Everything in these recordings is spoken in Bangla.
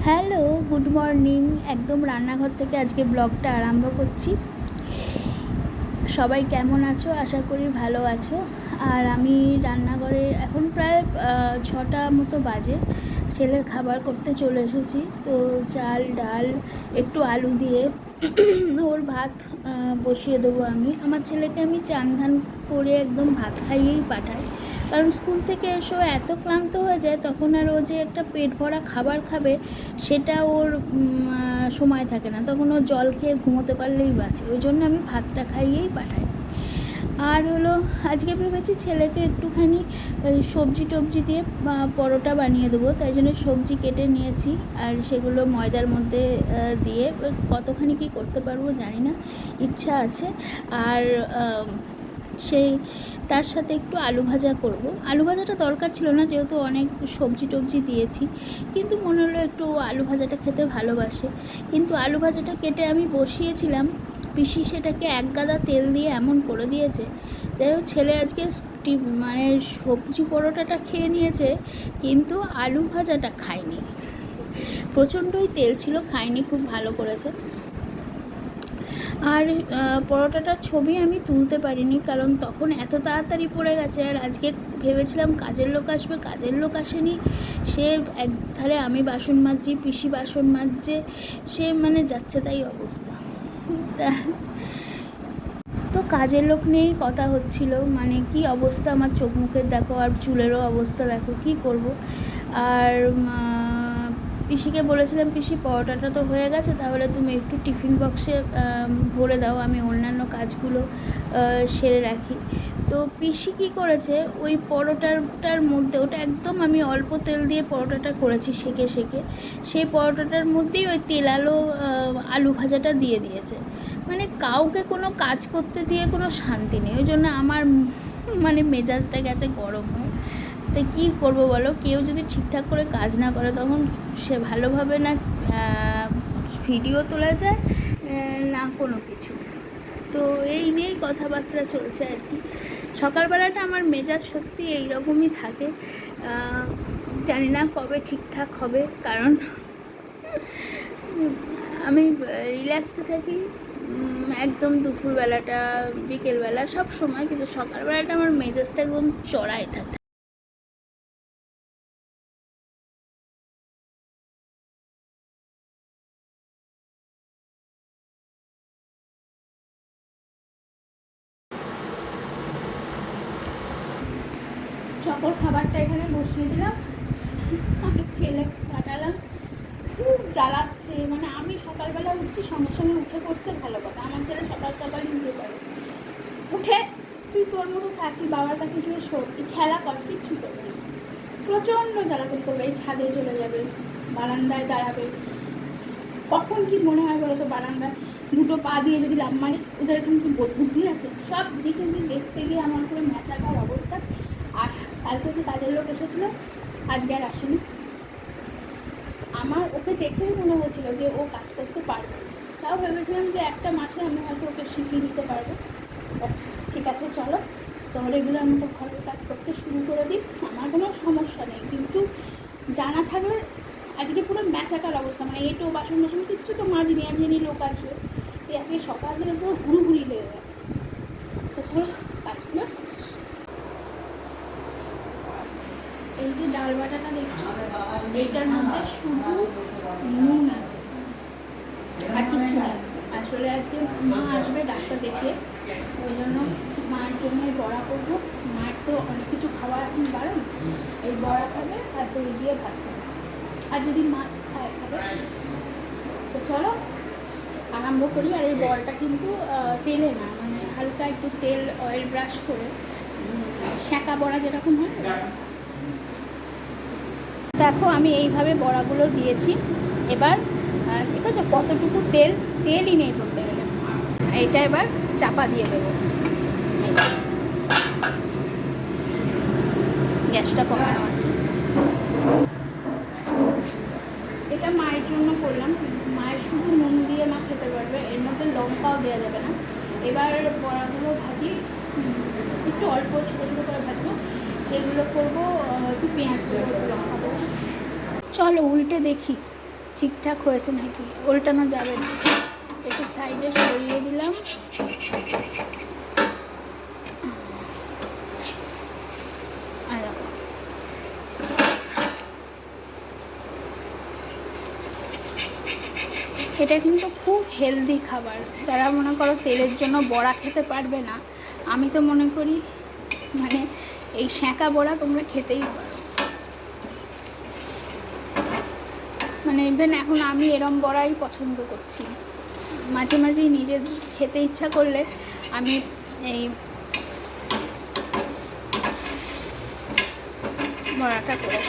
Hello, good morning. একদম রান্নাঘর থেকে আজকে ব্লগটা আরম্ভ করছি। সবাই কেমন আছো? আশা করি ভালো আছো। আর আমি রান্নাঘরে এখন প্রায় 6টা মতো বাজে, ছেলের খাবার করতে চলে এসেছি। তো চাল ডাল একটু আলু দিয়ে ওর ভাত বসিয়ে দেবো। আমার ছেলেকে আমি চান ধান করে একদম ভাত খাইয়েই পাঠাই, কারণ স্কুল থেকে এসেও এত ক্লান্ত হয়ে যায়, তখন আর ও যে একটা পেট ভরা খাবার খাবে সেটা ওর সময় থাকে না। তখন ও জল খেয়ে ঘুমোতে পারলেই বাঁচে, ওই জন্য আমি ভাতটা খাইয়েই পাঠাই। আর হলো, আজকে ভেবেছি ছেলেকে একটুখানি সবজি টবজি দিয়ে পরোটা বানিয়ে দেবো, তাই জন্য সবজি কেটে নিয়েছি। আর সেগুলো ময়দার মধ্যে দিয়ে কতখানি কী করতে পারবো জানি না, ইচ্ছা আছে। আর সেই তার সাথে একটু আলু ভাজা করব। আলু ভাজাটা দরকার ছিল না, যেহেতু অনেক সবজি টবজি দিয়েছি, কিন্তু মনে হলো একটু আলু ভাজাটা খেতে ভালোবাসে। কিন্তু আলু ভাজাটা কেটে আমি বসিয়েছিলাম, পিসি সেটাকে এক গাদা তেল দিয়ে এমন করে দিয়েছে। যাই হোক, ছেলে আজকে মানে সবজি পরোটাটা খেয়ে নিয়েছে, কিন্তু আলু ভাজাটা খায়নি। প্রচণ্ডই তেল ছিল, খায়নি, খুব ভালো করেছে। আর পরোটাটার ছবি আমি তুলতে পারিনি, কারণ তখন এত তাড়াতাড়ি পড়ে গেছে। আর আজকে ভেবেছিলাম কাজের লোক আসবে, কাজের লোক আসেনি। সে এক ধারে আমি বাসন মাজছি, পিসি বাসন মাজছে, সে মানে যাচ্ছে তাই অবস্থা। তো কাজের লোক নিয়েই কথা হচ্ছিল, মানে কি অবস্থা আমার চোখ মুখের দেখো, আর চুলেরও অবস্থা দেখো, কি করব। আর পিসিকে বলেছিলাম, পিসি পরোটাটা তো হয়ে গেছে, তাহলে তুমি একটু টিফিন বক্সে ভরে দাও, আমি অন্যান্য কাজগুলো সেরে রাখি। তো পিসি কী করেছে, ওই পরোটাটার মধ্যে, ওটা একদম আমি অল্প তেল দিয়ে পরোটাটা করেছি সেঁকে সেঁকে, সেই পরোটাটার মধ্যেই ওই তেল আলু ভাজাটা দিয়ে দিয়েছে। মানে কাউকে কোনো কাজ করতে দিয়ে কোনো শান্তি নেই, ওই জন্য আমার মানে মেজাজটা গেছে গরম হয়ে। তো কী করবো বলো, কেউ যদি ঠিকঠাক করে কাজ না করে, তখন সে ভালোভাবে না ভিডিও তোলা যায় না কোনো কিছু। তো এই নিয়েই কথাবার্তা চলছে আর কি। সকালবেলাটা আমার মেজাজ সত্যি এইরকমই থাকে, জানি না কবে ঠিকঠাক হবে, কারণ আমি রিল্যাক্সে থাকি একদম দুপুরবেলাটা, বিকেলবেলা, সব সময়, কিন্তু সকালবেলাটা আমার মেজাজটা একদম চড়াই থাকে। সকল খাবারটা এখানে বসিয়ে দিলাম, ছেলে কাটালাম, খুব জ্বালাচ্ছে। মানে আমি সকালবেলা উঠছি, সঙ্গে সঙ্গে উঠে পড়ছে, ভালো কথা। আমার ছেলে সকাল সকালই উঠে পড়ে, উঠে তুই তোর মতো থাকি, বাবার কাছে গিয়ে শোক, খেলা কর, কিচ্ছু করবে না, প্রচণ্ড জ্বালাতন করবে। এই ছাদে চলে যাবে, বারান্দায় দাঁড়াবে। কখন কি মনে হয় বলো তো, বারান্দায় দুটো পা দিয়ে যদি লাফ মারি, ওদের এখানে কি বুদ্ধি আছে? সব দিকে দেখতে গিয়ে আমার পুরো ম্যাচাকার অবস্থা। আর কালকে যে কাজের লোক এসেছিলো, আজকে আর আসেনি। আমার ওকে দেখেই মনে হয়েছিল যে ও কাজ করতে পারবে, তাও ভেবেছিলাম যে একটা মাসে আমি হয়তো ওকে শিখিয়ে দিতে পারবো। বাট ঠিক আছে, চলো তো রেগুলার মতো ঘরের কাজ করতে শুরু করে দিই, আমার কোনো সমস্যা নেই। কিন্তু জানা থাকলে আজকে পুরো ম্যাচাকার অবস্থা, মানে এটো বাসন বাসন কিচ্ছু তো মাঝিনি, আমি জানি লোক আসবে। এই আজকে সকাল থেকে পুরো হুড়ুহুড়ি লেগে গেছে। তো চলো কাজগুলো। এই যে ডাল বাটাটা দেখছো, এইটার মধ্যে শুধু নুন আছে, আর কিচ্ছু নেই। আসলে আজকে মা আসবে ডাক্তার দেখে, ওই জন্য মায়ের জন্য বড়া করবো। মায়ের তো অনেক কিছু খাওয়া এখন বারণ, এই বড়া খাবে আর দই দিয়ে ভাত খাবে, আর যদি মাছ খায় খাবে। তো চলো আরম্ভ করি। আর এই বড়াটা কিন্তু তেলে না, মানে হালকা একটু তেল অয়েল ব্রাশ করে, সেঁকা বড়া যেরকম হয়। দেখো আমি এইভাবে বড়াগুলো দিয়েছি। এবার ঠিক আছে, কতটুকু তেলই নেই বলতে গেলে। এইটা এবার চাপা দিয়ে দেবো, গ্যাসটা কমানো আছে। এটা মায়ের জন্য করলাম, মায়ের শুধু নুন দিয়ে মা খেতে পারবে, এর মধ্যে লঙ্কাও দেওয়া যাবে না। এবার বড়াগুলো ভাজি, একটু অল্প ছোটো ছোটো করে ভাজবো, সেগুলো করবো একটু পেঁয়াজ দেবো, একটু লঙ্কা দেবো। চলো উল্টে দেখি। ঠিকঠাক হয়েছে নাকি, উল্টানো যাবে না। একটু সাইডে সরিয়ে দিলাম। এটা কিন্তু খুব হেলদি খাবার। যারা মনে করো তেলের জন্য বড়া খেতে পারবে না, আমি তো মনে করি মানে এই সেঁকা বড়া তোমরা খেতেই পারো। মানে ইভেন এখন আমি এরম বড়াই পছন্দ করছি। মাঝে মাঝেই নিজের খেতে ইচ্ছা করলে আমি এই বড়াটা করে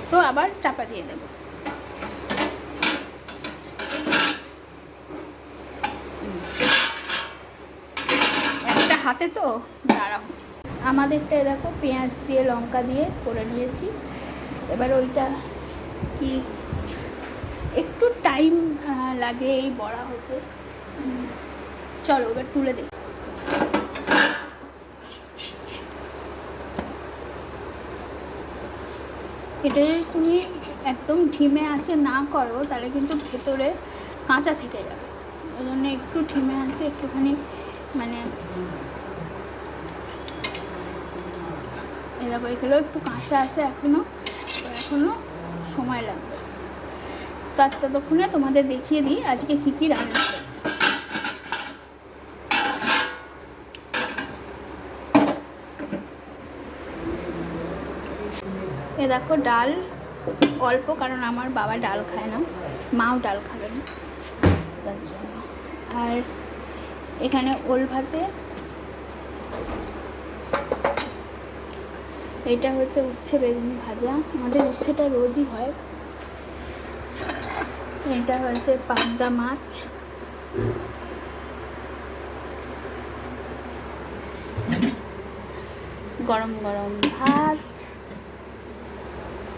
তো আবার চাপা দিয়ে দেবো। একটা হাতে তো দাঁড়াও। আমাদেরটায় দেখো পেঁয়াজ দিয়ে লঙ্কা দিয়ে করে নিয়েছি। এবার ওইটা কি একটু টাইম লাগে এই বড়া হতে। চলো এবার তুলে দিই। এটা যদি তুমি একদম ঢিমে আঁচে না করো তাহলে কিন্তু ভেতরে কাঁচা থেকে যাবে। ওই জন্য একটু ঢিমে আঁচে একটুখানি মানে এরকম, এগুলো একটু কাঁচা আছে এখনও সময় লাগবে। তার ততক্ষণে তোমাদের দেখিয়ে দিই আজকে কী কী রান্না করেছি। এ দেখো ডাল অল্প, কারণ আমার বাবা ডাল খায় না, মাও ডাল খাবে না তার জন্য। আর এখানে ওল ভাতে এটা হচ্ছে উচ্ছে বেগুন ভাজা, আমাদের উচ্ছেটা রোজই হয়। এটা হচ্ছে পাবদা মাছ, গরম গরম ভাত,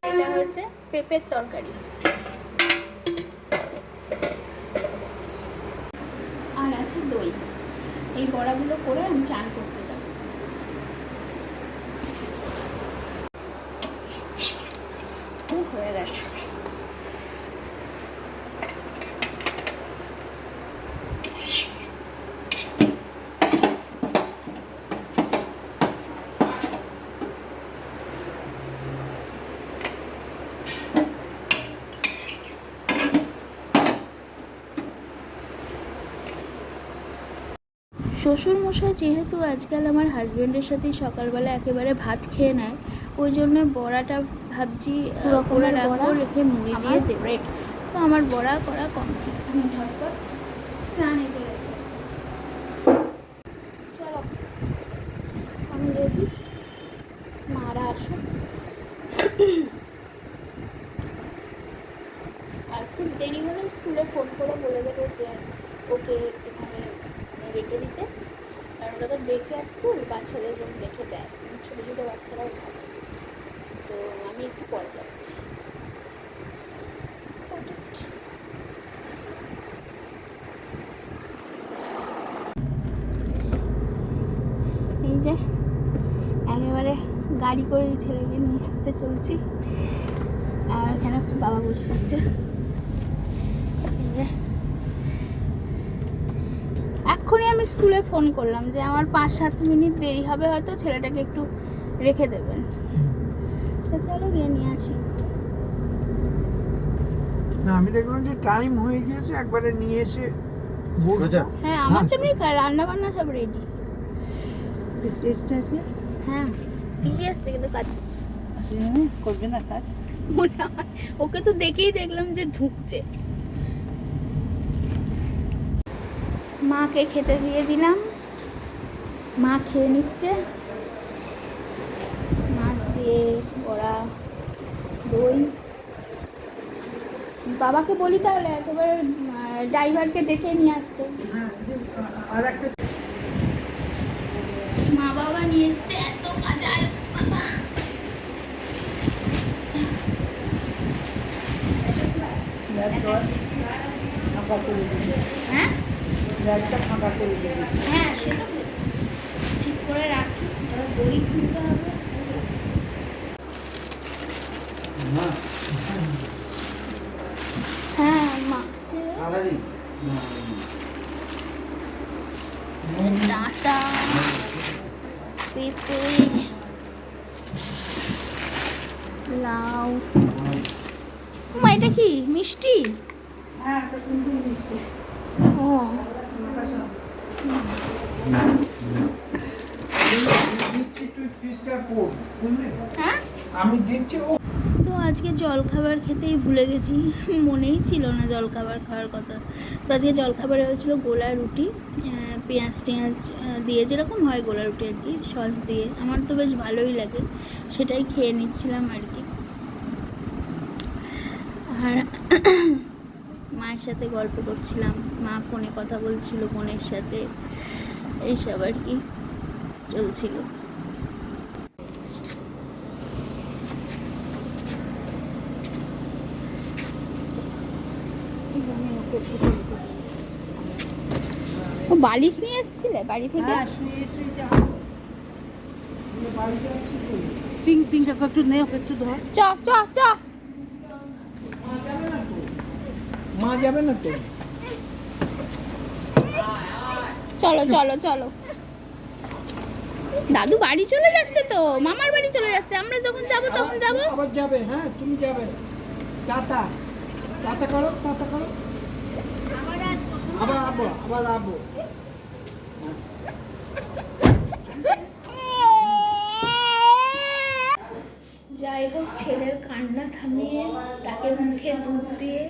এটা হচ্ছে পেঁপের তরকারি, আর আছে দই। এই বড়াগুলো করে আমি চান করতে যাব। হয়ে গেছে। শ্বশুরমশাই যেহেতু আজকাল আমার হাজব্যান্ডের সাথেই সকালবেলা একেবারে ভাত খেয়ে নেয়, ওই জন্য বড়াটা ভাবছি করে রাখবো, রেখে মুড়ি দিয়ে দেবো। তো আমার বড়া করা কমপ্লিট, আমি ঝটপট স্নানে চলে যাই। চলো আমি রেডি, মারা আসুক। আর খুব দেরি হলে স্কুলে ফোন করে বলে দেবো যে ওকে একটুখানি রেখে দিতে, কারণ ওটা তো ডে কেয়ার স্কুল, বাচ্চাদের জন্য রেখে দেয়, ছোটো ছোটো বাচ্চারাও থাকে। তো আমি একটু পরে যাচ্ছি। এই যে একেবারে গাড়ি করে ছেলেকে নিয়ে আসতে চলছি, আর এখানে বাবা বসে আছে। এক্ষুনি আমি স্কুলে ফোন করলাম যে আমার 5-7 মিনিট দেরি হবে, হয়তো ছেলেটাকে একটু রেখে দেবেন। তো চলো গিয়ে নিয়ে আসি। না আমি দেখলাম যে টাইম হয়ে গিয়েছে, একবারে নিয়ে এসে হ্যাঁ আমার তো এমনি রান্না বান্না সব রেডি। হ্যাঁ পিসি আসছে কিন্তু কাজ করবে না কাজ, মনে হয় ওকে তো দেখেই দেখলাম যে ধুঁকছে। মাকে খেতে দিয়ে দিলাম, মা খেয়ে নিচ্ছে। মাছ দিয়ে বড়া, দই। বাবাকে বলি তাহলে একেবারে ড্রাইভারকে দেখে নিয়ে আসতে। মা বাবা নিয়ে এসছে এত বাজার, বাবা হ্যাঁ হ্যাঁ সে তো ঠিক করে রাখি, দই খুলতে হবে। পুঁই, লাউ। মা এটা কি মিষ্টি? হ্যাঁ, তো কিন্তু মিষ্টি। ও দিচ্ছি, তুই ফিসটা কর, বুঝলি? হ্যাঁ। আমি দিচ্ছি ও। তো আজকে জলখাবার খেতেই ভুলে গেছি, মনেই ছিল না জলখাবার খাওয়ার কথা। তো আজকে জলখাবারে হয়েছিল গোলা রুটি, পেঁয়াজ টেঁয়াজ দিয়ে, যেরকম হয় গোলা রুটি আর কি, সস দিয়ে। আমার তো বেশ ভালোই লাগে, সেটাই খেয়ে নিচ্ছিলাম আর কি। আর মায়ের সাথে গল্প করছিলাম, মা ফোনে কথা বলছিল বোনের সাথে, এইসব আর কি চলছিল। ও বালিশ নিয়ে এসেছিলে বাড়ি থেকে? হ্যাঁ, শুয়ে শুয়ে যা। তুমি বাড়ি যাচ্ছি তো। পিঙ্ক পিঙ্ক একটু নে, ওকে একটু ধর। চ চ চ। মা যাবে না তো? চলো চলো চলো। দাদু বাড়ি চলে যাচ্ছে তো, মামার বাড়ি চলে যাচ্ছে, আমরা যখন যাবো তখন যাবো। আবার যাবে, হ্যাঁ তুমি যাবে। টাটা টাটা করো, টাটা করো। আবার আবো, আবার আবো। যাই হোক, ছেলের কান্না থামিয়ে তাকে মুখে দুধ দিয়ে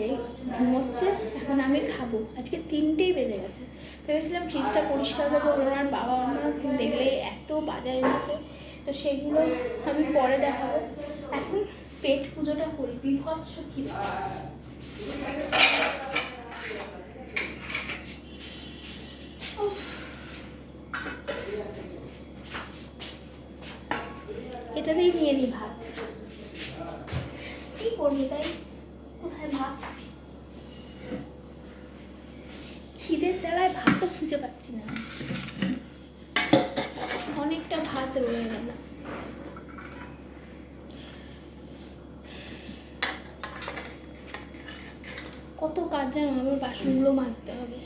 এই ঘুমোচ্ছে। এখন আমি খাবো। আজকে 3টেই বেজে গেছে। ভেবেছিলাম ফ্রিজটা পরিষ্কার করবো, ওনার বাবা আমার দেখলে এত বাজার এনেছে, তো সেগুলো আমি পরে দেখাবো। এখন পেট পুজোটা করি, বিভৎস খিদে পাচ্ছে। উফ। এটাতেই নিয়ে নি ভাত, কি করবি তাই। কোথায় ভাত? খিদের জ্বালায় ভাতও খুঁজে পাচ্ছি না, অনেকটা ভাত রয়ে গেল। কত কাজ জানো, আবার বাসনগুলো মাজতে হবে।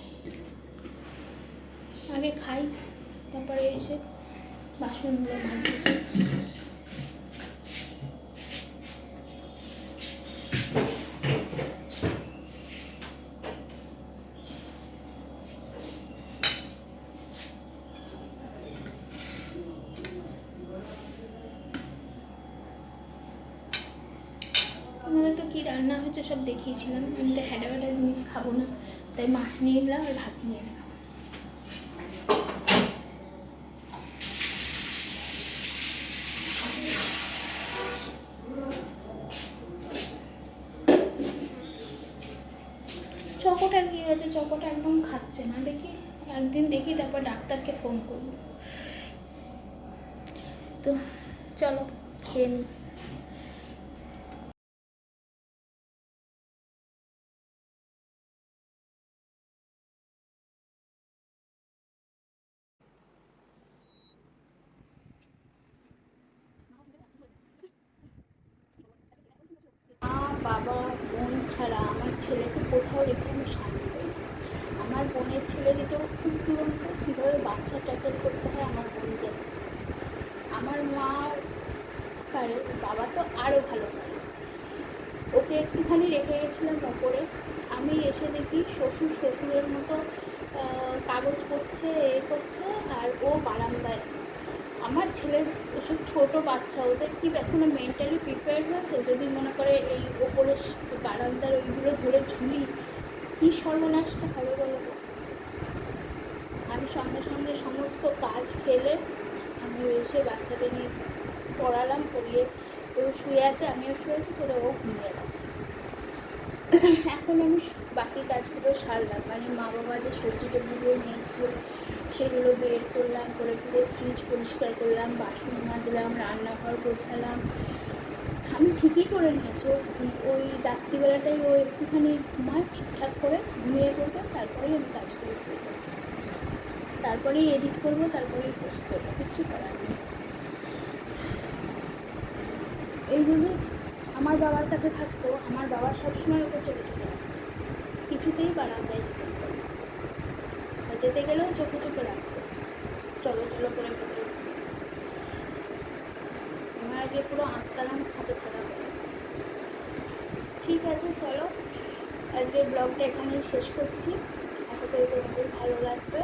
আগে খাই, তারপরে এসে বাসনগুলো মাজবো। আমাদের তো কী রান্না হয়েছে সব দেখিয়েছিলাম। আমি তো হ্যাডা ব্যাডা জিনিস খাবো না, তাই মাছ নিয়ে নিলাম আর ভাত নিয়ে নিলাম। চকোটার কী হয়েছে? চকোটা একদম খাচ্ছে না, দেখি একদিন দেখি, তারপর ডাক্তারকে ফোন করবো। তো চলো খেয়ে নিই। মা বাবা বোন ছাড়া আমার ছেলেকে কোথাও রেখে আমি শান্তি পাই না। আমার বোনের ছেলে দুটো খুব দুরন্ত, কীভাবে বাচ্চা ট্যাকেল করতে হয় আমার বোন জানে। আমার মা পারে, বাবা তো আরও ভালো পারে। ওকে একটুখানি রেখে গেছিলাম ওপরে, আমি এসে দেখি শ্বশুরের মতো কাগজ করছে, করছে, আর ও বারান্দায়। আমার ছেলে ওসব ছোটো বাচ্চা, ওদের কি এখনো মেন্টালি প্রিপেয়ার্ড হয়েছে? যদি মনে করে এই ওপরে বারান্দার ওইগুলো ধরে ঝুলি, কী সর্বনাশটা হবে বলো তো। আমি সঙ্গে সঙ্গে সমস্ত কাজ ফেলে আমি এসে বাচ্চাদের নিয়ে পড়ালাম, পড়িয়ে ও শুয়ে আছে, আমিও শুয়েছি, করে ও ঘুমিয়ে গেছে। এখন আমি বাকি কাজগুলো সারলাম, মানে মা বাবা যে সবজি টবজিগুলো নিয়ে এসেছিল সেগুলো বের করলাম, করে পুরো ফ্রিজ পরিষ্কার করলাম, বাসন মাজলাম, রান্নাঘর গোছালাম। আমি ঠিকই করে নিয়েছি। ওই রাত্রিবেলাটাই ও একটুখানি ঘুমায়, ঠিকঠাক করে ঘুমিয়ে পড়বে, তারপরেই আমি কাজ করেছি। তারপরেই এডিট করবো, তারপরেই পোস্ট করবো, কিচ্ছু করার নেই। এই যদি আমার বাবার কাছে থাকতো, আমার বাবা সবসময় ওকে চোখে চোখে রাখতো, কিছুতেই বারান্দায় যেতে দিত না, যেতে গেলেও চোখে চোখে রাখতো, চলো চলো করে ভেতরে। হয় যে পুরো আটকালাম খাঁচা ছাড়া হয়ে গেছে। ঠিক আছে, চলো আজকের ব্লগটা এখানেই শেষ করছি। আশা করি তোমাদের ভালো লাগবে।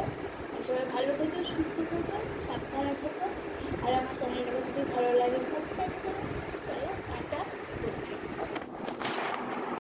আর সবাই ভালো থেকো, সুস্থ থেকো, সাবধানে থেকো। আর আমার চ্যানেলটাকে যদি ভালো লাগে সাবস্ক্রাইব করো। চলো টাটা।